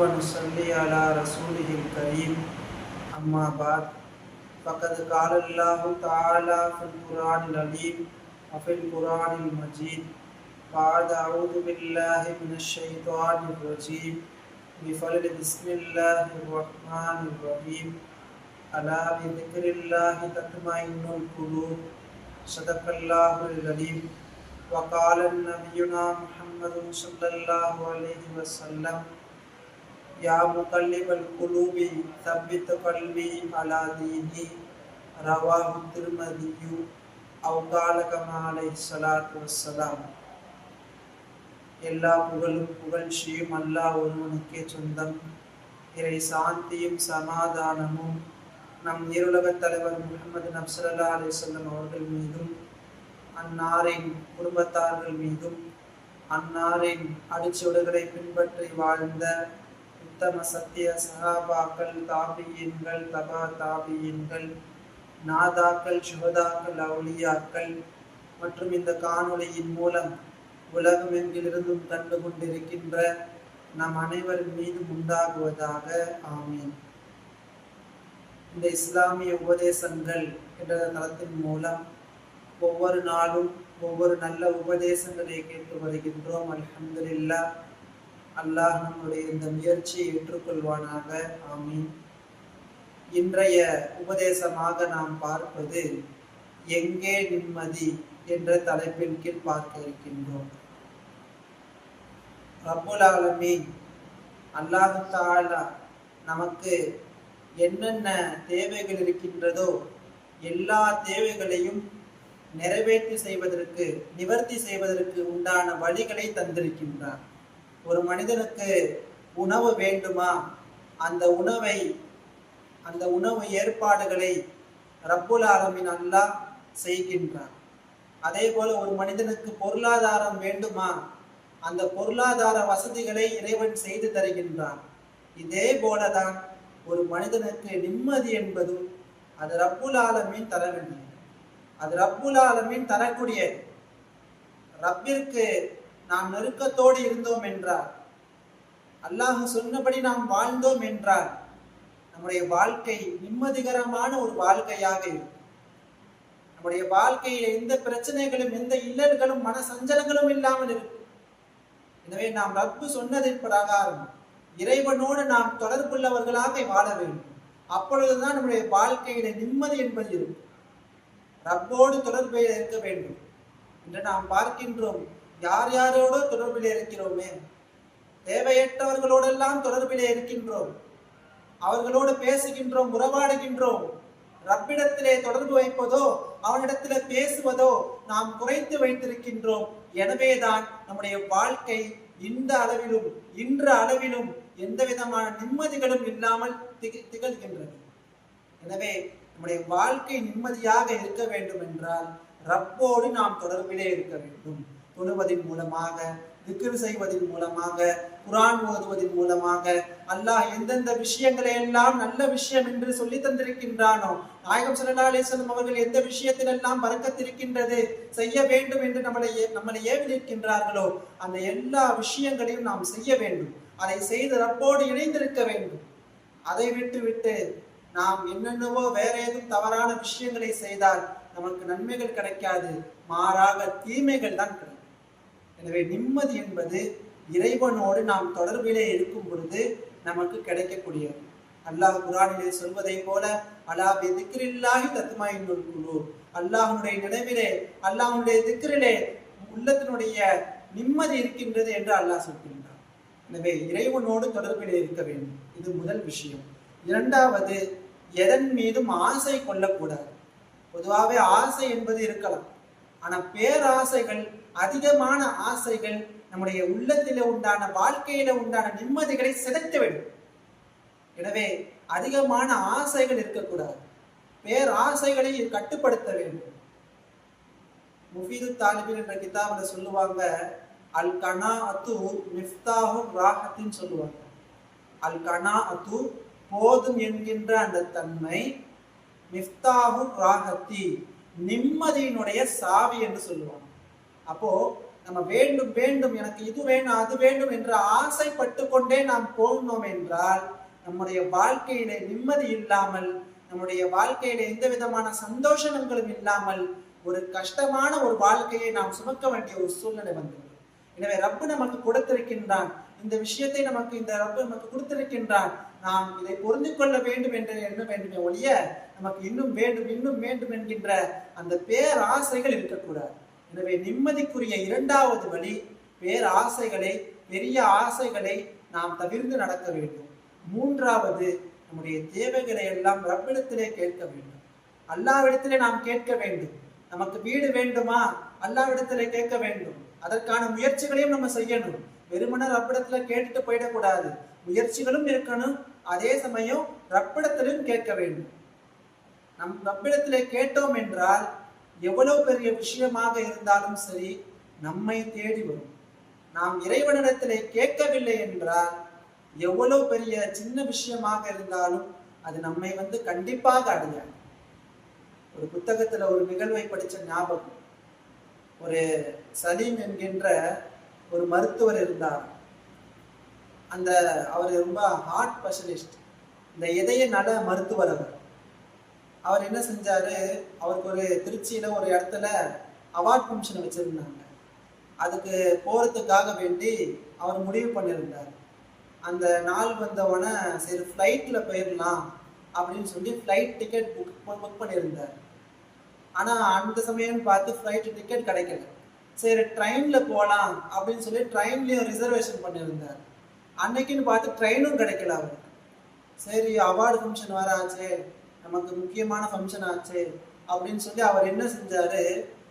ونصلي على رسوله الكريم أما بعد فقد قال الله تعالى في القرآن العظيم وفي القرآن المجيد بعد أعوذ بالله من الشيطان الرجيم بفضل بسم الله الرحمن الرحيم ألا بذكر الله تطمئن القلوب صدق الله العظيم وقال نبينا محمد صلى الله عليه وسلم يا مقلب القلوب ثبت قلبي على ديني رواه الترمذي أو قال كما عليه الصلاة والسلام. எல்லா புகழும் புகழ்ச்சியும் அல்லாஹ் ஒருவனுக்கே சொந்தம். இறை சாந்தியும் சமாதானமும் நம் இருலகத் தலைவர் முஹம்மது நபி ஸல்லல்லாஹு அலைஹி வஸல்லம் அவர்கள் மீதும் அன்னாரின் குடும்பத்தார்கள் மீதும் அன்னாரின் அடிச்சுவடுகளை பின்பற்றி வாழ்ந்த உத்தம சத்திய சஹாபாக்கள், தாபியீன்கள், தபா தாபியீன்கள், நாதாக்கள், சுஹதாக்கள், அவுலியாக்கள் மற்றும் இந்த காணொளியின் மூலம் உலகம் எங்கிலிருந்தும் கண்டு கொண்டிருக்கின்ற நம் அனைவரின் மீதும் உண்டாகுவதாக. ஆமீன். இந்த இஸ்லாமிய உபதேசங்கள் என்ற தளத்தின் மூலம் ஒவ்வொரு நாளும் ஒவ்வொரு நல்ல உபதேசங்களை கேட்டு வருகின்றோம். அல்ஹம்துலில்லாஹ். அல்லாஹ் நம்முடைய இந்த முயற்சியை ஏற்றுக்கொள்வானாக. ஆமீன். இன்றைய உபதேசமாக நாம் பார்ப்பது எங்கே நிம்மதி என்ற தலைப்பின் கீழ் பார்க்க இருக்கின்றோம். ரப்புல் ஆலமீன் அல்லாஹ் தஆலா நமக்கு என்னென்ன தேவைகள் இருக்கின்றதோ எல்லா தேவைகளையும் நிறைவேற்றி செய்வதற்கு, நிவர்த்தி செய்வதற்கு உண்டான வழிகளை தந்திருக்கின்றார். ஒரு மனிதனுக்கு உணவு வேண்டுமா, அந்த உணவு ஏற்பாடுகளை ரப்புல் ஆலமீன் அல்லாஹ் செய்கின்றார். அதே போல ஒரு மனிதனுக்கு பொருளாதாரம் வேண்டுமா, அந்த பொருளாதார வசதிகளை இறைவன் செய்து தருகின்றான். இதே போலதான் ஒரு மனிதனுக்கு நிம்மதி என்பதும் அது ரப்புல் ஆலமீன் தர வேண்டியது. அது ரப்புல் ஆலமீன் தரக்கூடியது. ரப்பிற்கு நாம் நெருக்கத்தோடு இருந்தோம் என்றால், அல்லாஹ் சொன்னபடி நாம் வாழ்ந்தோம் என்றால் நம்முடைய வாழ்க்கை நிம்மதிகரமான ஒரு வாழ்க்கையாக இருக்கும். நம்முடைய வாழ்க்கையில் எந்த பிரச்சனைகளும் எந்த இல்லல்களும் மன சஞ்சலங்களும் இல்லாமல் இருக்கும். எனவே நாம் ரப்பு சொன்னதின் பிரகாரம் இறைவனோடு நாம் தொடர்புள்ளவர்களாக வாழ வேண்டும். அப்பொழுதுதான் நம்முடைய வாழ்க்கையில நிம்மதி என்பது இருக்கும். ரப்போடு தொடர்பில் இருக்க வேண்டும் என்று நாம் பார்க்கின்றோம். யார் யாரோடு தொடர்பிலே இருக்கிறோமே, தேவையற்றவர்களோடெல்லாம் தொடர்பிலே இருக்கின்றோம், அவர்களோடு பேசுகின்றோம், உறவாடுகின்றோம். ரப்பிடத்திலே தொடர்பு வைப்பதோ அவனிடத்திலே பேசுவதோ நாம் குறைத்து வைத்திருக்கின்றோம். எனவேதான் நம்முடைய வாழ்க்கை இன்ற அளவிலும் எந்த விதமான நிம்மதிகளும் இல்லாமல் திகழ்கின்றது. எனவே நம்முடைய வாழ்க்கை நிம்மதியாக இருக்க வேண்டும் என்றால் ரப்போடு நாம் தொடர்பிலே இருக்க வேண்டும். தொழுவதின் மூலமாக, திக்ர் செய்வதன் மூலமாக, குர்ஆன் ஓதுவதன் மூலமாக, அல்லாஹ் எந்தெந்த விஷயங்களை எல்லாம் நல்ல விஷயம் என்று சொல்லி தந்திருக்கின்றானோ, நாயகம் ஸல்லல்லாஹு அலைஹி வஸல்லம் அவர்கள் எந்த விஷயத்தில் எல்லாம் பரக்கத்திருக்கின்றது, செய்ய வேண்டும் என்று நம்மளை ஏவி நிற்கின்றார்களோ அந்த எல்லா விஷயங்களையும் நாம் செய்ய வேண்டும். அதை செய்து ரப்போடு இணைந்திருக்க வேண்டும். அதை விட்டு நாம் என்னென்னவோ வேற ஏதும் தவறான விஷயங்களை செய்தால் நமக்கு நன்மைகள் கிடைக்காது, மாறாக தீமைகள் தான் கிடைக்கும். எனவே நிம்மதி என்பது இறைவனோடு நாம் தொடர்பிலே இருக்கும் பொழுது நமக்கு கிடைக்கக்கூடியது. அல்லாஹ் குர்ஆனிலே சொல்வதை போல அலா பிதிக்ரில்லாஹி தத்மஇன்னுல் குலூப், அல்லாஹ்வுடைய நினைவிலே, அல்லாஹ்வுடைய திக்ரிலே உள்ளத்தினுடைய நிம்மதி இருக்கின்றது என்று அல்லாஹ் சொல்கின்றார். எனவே இறைவனோடு தொடர்பிலே இருக்க வேண்டும். இது முதல் விஷயம். இரண்டாவது, எதன் மீதும் ஆசை கொள்ளக்கூடாது. பொதுவாகவே ஆசை என்பது இருக்கலாம், ஆனா பேராசைகள், அதிகமான ஆசைகள் நம்முடைய உள்ளத்தில உண்டான, வாழ்க்கையில உண்டான நிம்மதிகளை சிதைத்து விடும். எனவே அதிகமான ஆசைகள் இருக்கக்கூடாது. பேராசைகளை கட்டுப்படுத்த வேண்டும். முஃபீது தாலிபின் என்ற கிதாபில் சொல்லுவாங்க, அல் கனாஅத்து மிஃப்தாஹு ராஹத்தின் சொல்லுவாங்க. அல் கனாஅத்து போதும் என்கின்ற அந்த தன்மை, மிஃப்தாஹு ராஹத்தி நிம்மதியினுடைய சாவி என்று சொல்லுவாங்க. அப்போ நம்ம வேண்டும் வேண்டும் எனக்கு இது வேணும் அது வேண்டும் என்று ஆசைப்பட்டு கொண்டே நாம் போனோம் என்றால் நம்முடைய வாழ்க்கையிலே நிம்மதி இல்லாமல், நம்முடைய வாழ்க்கையில எந்த விதமான சந்தோஷங்களும் இல்லாமல் ஒரு கஷ்டமான ஒரு வாழ்க்கையை நாம் சுமக்க வேண்டிய ஒரு சூழ்நிலை வந்துவிடும். எனவே ரப்பு நமக்கு கொடுத்திருக்கின்றான், இந்த விஷயத்தை இந்த ரப்பு நமக்கு கொடுத்திருக்கின்றான், நாம் இதை பொருந்து கொள்ள வேண்டும் என்று எண்ண வேண்டுமே ஒழிய நமக்கு இன்னும் வேண்டும் இன்னும் வேண்டும் என்கின்ற அந்த பேராசைகள் இருக்கக்கூடாது. எனவே நிம்மதிக்குரிய இரண்டாவது வழி பேராசைகளை, பெரிய ஆசைகளை நாம் தவிர்த்து நடக்க வேண்டும். மூன்றாவது, நம்முடைய தேவைகளை எல்லாம் ரப்பிடத்திலே கேட்க வேண்டும், அல்லாஹ்விடத்திலே நாம் கேட்க வேண்டும். நமக்கு வீடு வேண்டுமா, அல்லாஹ்விடத்திலே கேட்க வேண்டும். அதற்கான முயற்சிகளையும் நம்ம செய்யணும். வெறுமன ரப்பிடத்துல கேட்டுட்டு போயிடக்கூடாது, முயற்சிகளும் இருக்கணும். அதே சமயம் ரப்பிடத்திலும் கேட்க வேண்டும். நம் ரப்பிடத்திலே கேட்டோம் என்றால் எவ்வளவு பெரிய விஷயமாக இருந்தாலும் சரி நம்மை தேடி வரும். நாம் இறைவனிடத்திலே கேட்கவில்லை என்றால் எவ்வளவு பெரிய சின்ன விஷயமாக இருந்தாலும் அது நம்மை கண்டிப்பாக அடையாது. ஒரு புத்தகத்துல ஒரு நிகழ்வை படிச்ச ஞாபகம். ஒரு சலீம் என்கின்ற ஒரு மருத்துவர் இருந்தார். அவர் ரொம்ப ஹார்ட் ஸ்பெஷலிஸ்ட், இந்த இதய நல மருத்துவர். அவர் என்ன செஞ்சாரு, அவருக்கு ஒரு திருச்சியில ஒரு இடத்துல அவார்ட் ஃபங்க்ஷன் வச்சிருந்தாங்க. அதுக்கு போறதுக்காக வேண்டி அவர் முடிவு பண்ணியிருந்தார். அந்த நாள் வந்தவன சரி ஃப்ளைட்ல போயிடலாம் அப்படின்னு சொல்லி ஃப்ளைட் டிக்கெட் புக் பண்ணியிருந்தார். ஆனா அந்த சமயம் பார்த்து ஃப்ளைட் டிக்கெட் கிடைக்கல. சரி ட்ரெயின்ல போகலாம் அப்படின்னு சொல்லி ட்ரெயின்லயும் ரிசர்வேஷன் பண்ணியிருந்தார். அன்னைக்குன்னு பார்த்து ட்ரெயினும் கிடைக்கல அவருக்கு. சரி அவார்டு ஃபங்க்ஷன் வர ஆச்சு, நமக்கு முக்கியமான ஃபங்க்ஷன் ஆச்சு அப்படின்னு சொல்லி அவர் என்ன செஞ்சாரு,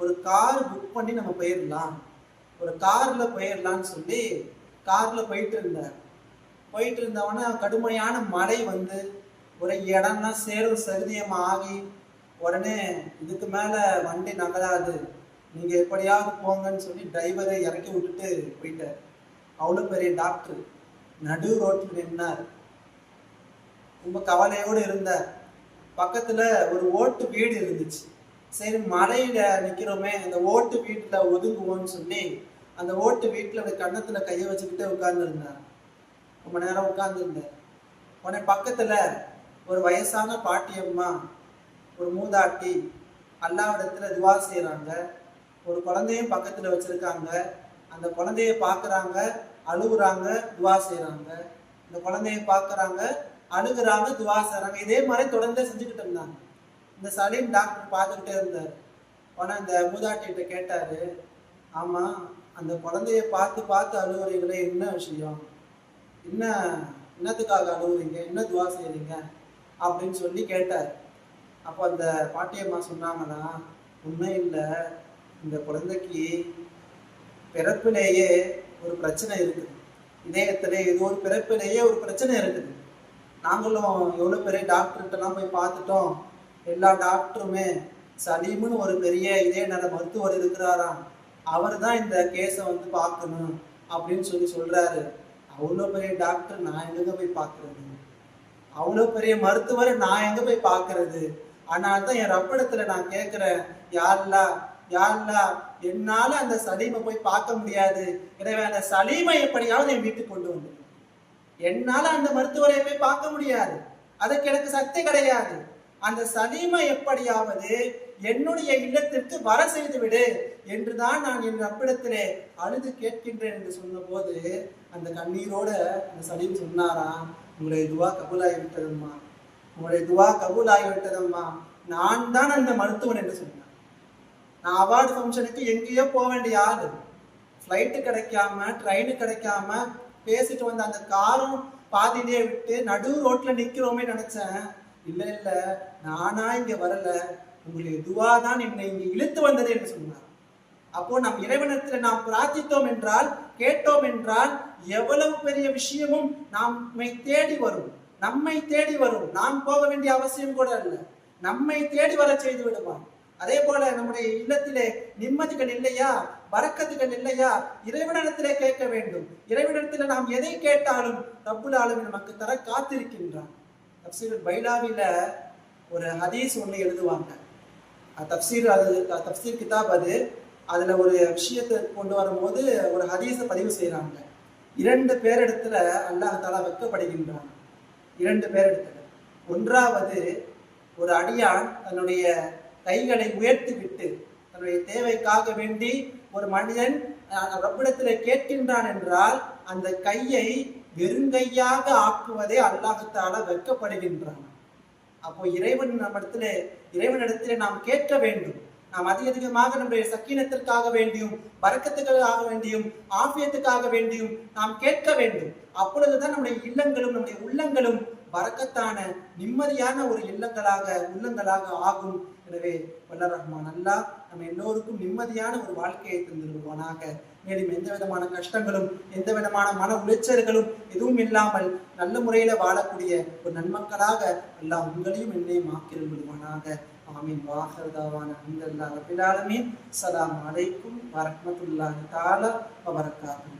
ஒரு கார் புக் பண்ணி நம்ம போயிடலாம், ஒரு கார்ல போயிடலான்னு சொல்லி கார்ல போயிட்டு இருந்தார். போயிட்டு இருந்தவன கடுமையான மழை ஒரு இடம்லாம் சேரும் சருதியமா ஆகி, உடனே இதுக்கு மேல வண்டி நகராது, நீங்க எப்படியாவது போங்கன்னு சொல்லி டிரைவரை இறக்கி விட்டுட்டு போயிட்டார். அவ்வளோ பெரிய டாக்டர் நடு ரோட்டில் நின்னார், ரொம்ப கவலையோடு இருந்தார். பக்கத்துல ஒரு ஓட்டு வீடு இருந்துச்சு. சரி மழையில நிக்கிறோமே, அந்த ஓட்டு வீட்டுல ஒதுங்குவோம்னு சொல்லி அந்த ஓட்டு வீட்டுல கன்னத்துல கையை வச்சுக்கிட்டு உட்கார்ந்து இருந்தார். ரொம்ப நேரம் உட்கார்ந்து இருந்தார். உடனே பக்கத்துல ஒரு வயசான பாட்டியம்மா, ஒரு மூதாட்டி அல்லாஹ்விடத்துல துவா செய்யறாங்க. ஒரு குழந்தையும் பக்கத்துல வச்சிருக்காங்க. அந்த குழந்தைய பாக்குறாங்க, அழுகுறாங்க, துவா செய்யறாங்க. இந்த குழந்தைய பாக்குறாங்க, அழுகுறாங்க, துவா செய்யறாங்க. இதே மாதிரி தொடர்ந்து செஞ்சுக்கிட்டு இருந்தாங்க. இந்த சலீம் டாக்டர் பார்த்துக்கிட்டே இருந்தார். உடனே அந்த மூதாட்டிகிட்ட கேட்டாரு, ஆமா அந்த குழந்தைய பார்த்து பார்த்து அழுகுறீங்களே, என்ன விஷயம், என்னத்துக்காக அழுகுறீங்க, என்ன துவா செய்யறீங்க அப்படின்னு சொல்லி கேட்டார். அப்போ அந்த பாட்டியம்மா சொன்னாங்கன்னா, உண்மை இல்லை, இந்த குழந்தைக்கு பிறப்பிலேயே ஒரு பிரச்சனை இருக்குது, இதயத்திலே ஏதோ ஒரு பிறப்பிலேயே ஒரு பிரச்சனை இருக்குது. நாங்களும் எவ்வளோ பெரிய டாக்டர்கிட்டலாம் போய் பார்த்துட்டோம், எல்லா டாக்டருமே சலீம்னு ஒரு பெரிய இதய நல மருத்துவர் இருக்கிறாராம், அவர் தான் இந்த கேஸை பார்க்கணும் அப்படின்னு சொல்லி சொல்றாரு. அவ்வளோ பெரிய டாக்டர் நான் எங்க போய் பார்க்கறது, அவ்வளோ பெரிய மருத்துவரை நான் எங்க போய் பார்க்கறது? ஆனால் தான் என் ரப்பிடத்துல நான் கேட்கிறேன், யாருலா என்னால அந்த சலீமை போய் பார்க்க முடியாது, எனவே அந்த சலீமை எப்படியாவது என் வீட்டுக்கு கொண்டு வந்து, என்னால அந்த மருத்துவரை போய் பார்க்க முடியாது, அதுக்கு எனக்கு சக்தி கிடையாது, அந்த சலீமை எப்படியாவது என்னுடைய இல்லத்திற்கு வர செய்து விடு என்றுதான் நான் என் ரப்பிடத்திலே அழுது கேட்கின்றேன் என்று சொன்ன போது அந்த கண்ணீரோட அந்த சலீம் சொன்னாராம், உங்களுடைய துவா கபூலாகிவிட்டதம்மா, உங்களுடைய துவா கபூலாகிவிட்டதம்மா, நான் தான் அந்த மருத்துவன் என்று சொன்னான். நான் அவார்டு ஃபங்க்ஷனுக்கு எங்கேயோ போக வேண்டிய ஆளு, ஃப்ளைட்டு கிடைக்காம ட்ரெயின் கிடைக்காம பேசிட்டு வந்த அந்த காரும் பாதியிலே விட்டு நடு ரோட்ல நிக்கிறோமே நினைச்சேன். இல்ல நானா இங்க வரல, உங்களுடைய துவா தான் என்னை இங்க இழுத்து வந்தது என்று சொன்னார். அப்போ நம் இறைவனத்துல நாம் பிரார்த்தித்தோம் என்றால், கேட்டோம் என்றால், எவ்வளவு பெரிய விஷயமும் நம்மை தேடி வரும், நம்மை தேடி வரும். நாம் போக வேண்டிய அவசியம் கூட இல்லை, நம்மை தேடி வர செய்து விடுவான். அதே போல நம்முடைய இல்லத்திலே நிம்மதிகள் இல்லையா, பரக்கத்துகள் இல்லையா, இறைவனிடத்திலே கேட்க வேண்டும். இறைவனிடத்திலே நாம் எதை கேட்டாலும் ரப்புல் ஆலமீன் நமக்கு தர காத்திருக்கின்றான். தப்சீர் பைலாவில ஒரு ஹதீஸ் ஒன்று எழுதுவாங்க. தப்சீர் கிதாப் அது. அதுல ஒரு விஷயத்தை கொண்டு வரும்போது ஒரு ஹதீஸை பதிவு செய்யறாங்க. 2 பேரிடத்துல அல்லாஹ் தஆலா வெட்கப்படுகின்றான். 2 பேரிடத்துல. ஒன்றாவது, ஒரு அடியான் தன்னுடைய கைகளை உயர்த்தி விட்டு தன்னுடைய தேவைக்காக வேண்டி ஒரு மனிதன் ரப்பிடத்திலே கேட்கின்றான் என்றால் அந்த கையை வெறுங்கையாக ஆக்குவதே அல்லாஹ் தஆலா வெட்கப்படுகின்றான். அப்போ இறைவனிடத்திலே நாம் கேட்க வேண்டும். நாம் அதிகமாக நம்முடைய சக்கீனத்திற்காக வேண்டியும், பரக்கத்துக்காக வேண்டியும், ஆஃபியத்துக்காக வேண்டியும் நாம் கேட்க வேண்டும். அப்பொழுதுதான் நம்முடைய இல்லங்களும் நம்முடைய உள்ளங்களும் பரக்கத்தான நிம்மதியான ஒரு உள்ளங்களாக ஆகும். எனவே வல்ல ரஹ்மான் அல்லாஹ் நம்ம எல்லோருக்கும் நிம்மதியான ஒரு வாழ்க்கையை தந்திருவானாக. மேலும் எந்த விதமான கஷ்டங்களும் எந்த விதமான மன உளைச்சல்களும் எதுவும் இல்லாமல் நல்ல முறையில வாழக்கூடிய ஒரு நன்மக்களாக அல்லாஹ் உங்களையும் என்னையும் ஆக்கிருவானாக. ஆமீன். வாஹிர் தாவானா அல்ஹம்துலில்லாஹி ரப்பில் ஆலமீன். அஸ்ஸலாமு அலைக்கும் வரஹ்மத்துல்லாஹி தஆலா வ பரகாத்துஹு.